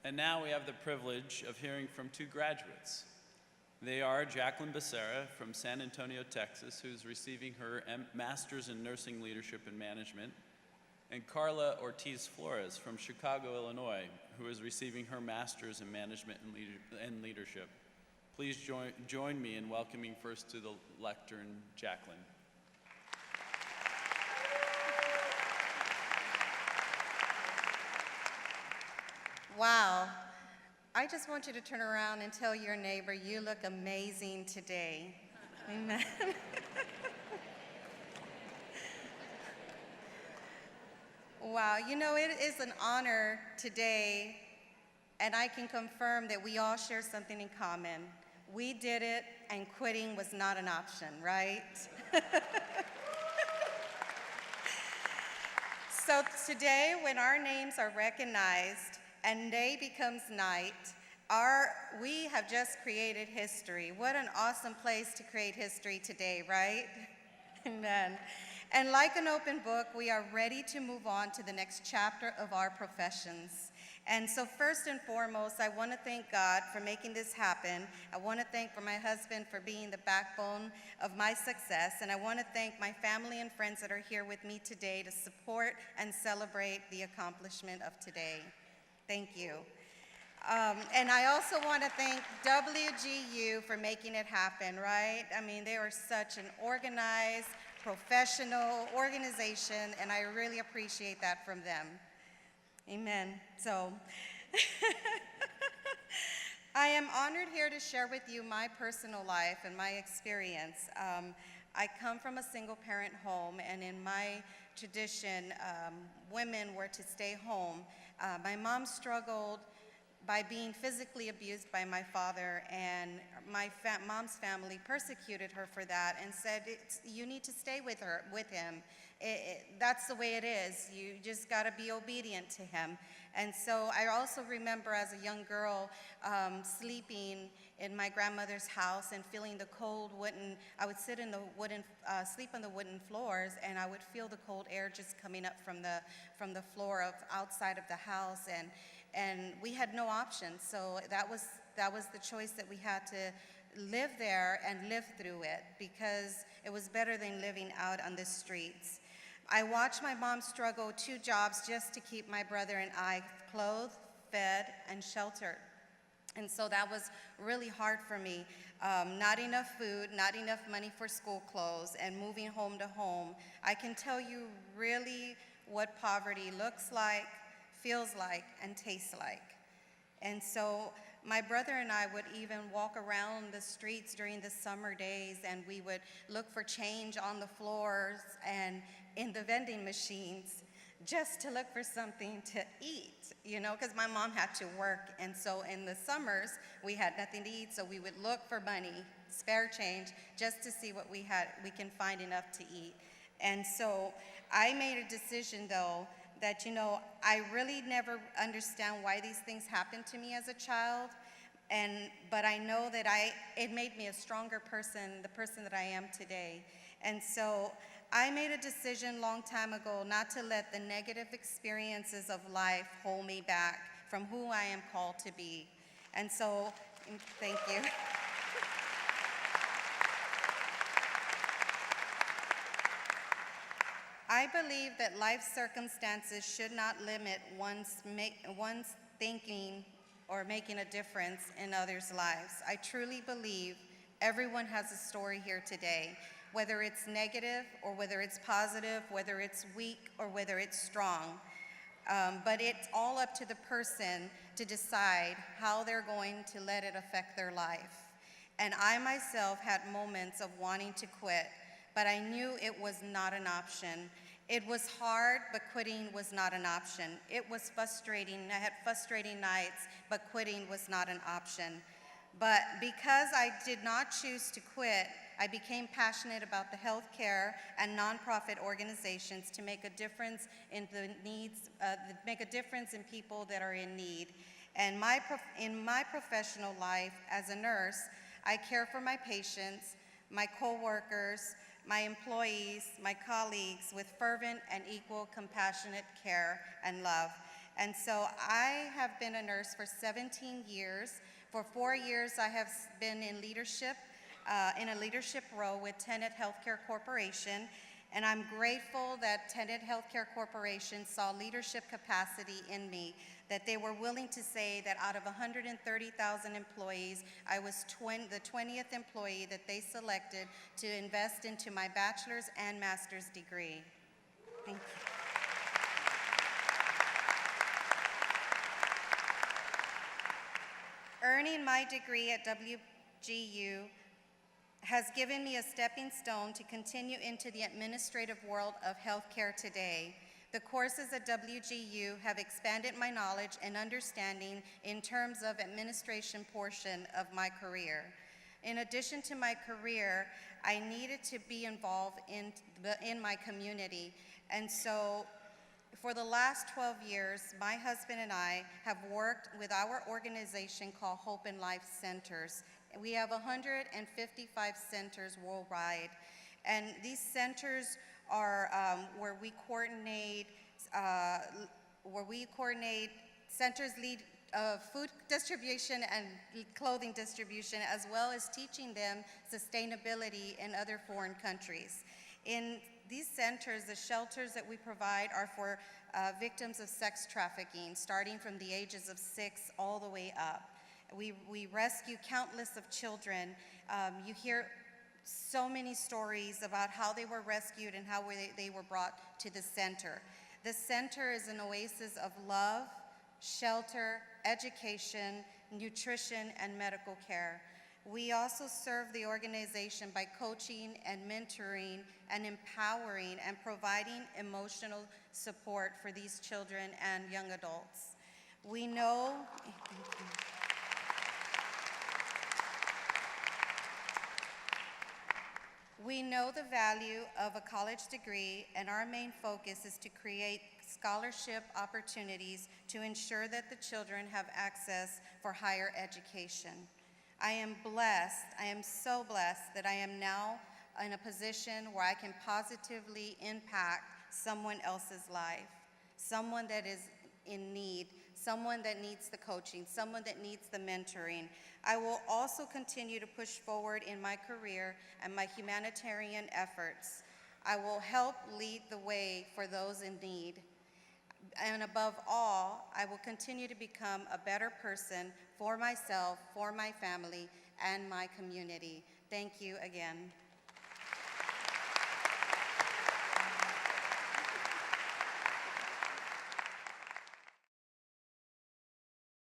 And now we have the privilege of hearing from two graduates. They are Jacqueline Becerra from San Antonio, Texas, who's receiving her Master's in Nursing Leadership and Management, and Carla Ortiz Flores from Chicago, Illinois, who is receiving her Master's in Management and Leadership. Please join me in welcoming first to the lectern, Jacqueline. Wow. I just want you to turn around and tell your neighbor, you look amazing today. Amen. Wow, you know, it is an honor today, and I can confirm that we all share something in common. We did it, and quitting was not an option, right? So today, when our names are recognized, and day becomes night, we have just created history. What an awesome place to create history today, right? Amen. And like an open book, we are ready to move on to the next chapter of our professions. And so first and foremost, I want to thank God for making this happen. I want to thank my husband for being the backbone of my success. And I want to thank my family and friends that are here with me today to support and celebrate the accomplishment of today. Thank you. And I also want to thank WGU for making it happen, right? I mean, they are such an organized, professional organization, and I really appreciate that from them. Amen. So, I am honored here to share with you my personal life and my experience. I come from a single-parent home, and in my tradition, women were to stay home. My mom struggled by being physically abused by my father, and my mom's family persecuted her for that and said, you need to stay with him. That's the way it is. You just got to be obedient to him. And so I also remember as a young girl sleeping in my grandmother's house and feeling the cold I would sit in the sleep on the wooden floors, and I would feel the cold air just coming up from the floor outside of the house, and we had no option. So that was the choice that we had to live there and live through it, because it was better than living out on the streets. I watched my mom struggle 2 jobs just to keep my brother and I clothed, fed, and sheltered. And so that was really hard for me. Not enough food, not enough money for school clothes, and moving home to home. I can tell you really what poverty looks like, feels like, and tastes like. And so my brother and I would even walk around the streets during the summer days, and we would look for change on the floors and in the vending machines just to look for something to eat, you know, because my mom had to work. And so in the summers, we had nothing to eat, so we would look for money, spare change, just to see what we can find enough to eat. And so I made a decision, though, that, you know, I really never understand why these things happened to me as a child, but I know that it made me a stronger person, the person that I am today. And so I made a decision long time ago not to let the negative experiences of life hold me back from who I am called to be. And so, thank you. I believe that life circumstances should not limit one's thinking or making a difference in others' lives. I truly believe everyone has a story here today, whether it's negative or whether it's positive, whether it's weak or whether it's strong. But it's all up to the person to decide how they're going to let it affect their life. And I myself had moments of wanting to quit, but I knew it was not an option. It was hard, but quitting was not an option. It was frustrating. I had frustrating nights, but quitting was not an option. But because I did not choose to quit, I became passionate about the healthcare and nonprofit organizations to make a difference in the needs, make a difference in people that are in need. And in my professional life as a nurse, I care for my patients, my coworkers, my employees, my colleagues with fervent and equal compassionate care and love. And so I have been a nurse for 17 years. For 4 years, I have been in leadership, in a leadership role with Tenet Healthcare Corporation. And I'm grateful that Tenet Healthcare Corporation saw leadership capacity in me, that they were willing to say that out of 130,000 employees, I was the 20th employee that they selected to invest into my bachelor's and master's degree. Thank you. Earning my degree at WGU has given me a stepping stone to continue into the administrative world of healthcare today. The courses at WGU have expanded my knowledge and understanding in terms of administration portion of my career. In addition to my career, I needed to be involved in my community. And so for the last 12 years, my husband and I have worked with our organization called Hope and Life Centers. We have 155 centers worldwide, and these centers are where we coordinate centers lead food distribution and clothing distribution, as well as teaching them sustainability in other foreign countries. In these centers, the shelters that we provide are for victims of sex trafficking, starting from the ages of 6 all the way up. We rescue countless of children. You hear so many stories about how they were rescued and how they were brought to the center. The center is an oasis of love, shelter, education, nutrition, and medical care. We also serve the organization by coaching and mentoring and empowering and providing emotional support for these children and young adults. We know the value of a college degree, and our main focus is to create scholarship opportunities to ensure that the children have access for higher education. I am so blessed that I am now in a position where I can positively impact someone else's life, someone that is in need, someone that needs the coaching, someone that needs the mentoring. I will also continue to push forward in my career and my humanitarian efforts. I will help lead the way for those in need. And above all, I will continue to become a better person for myself, for my family, and my community. Thank you again.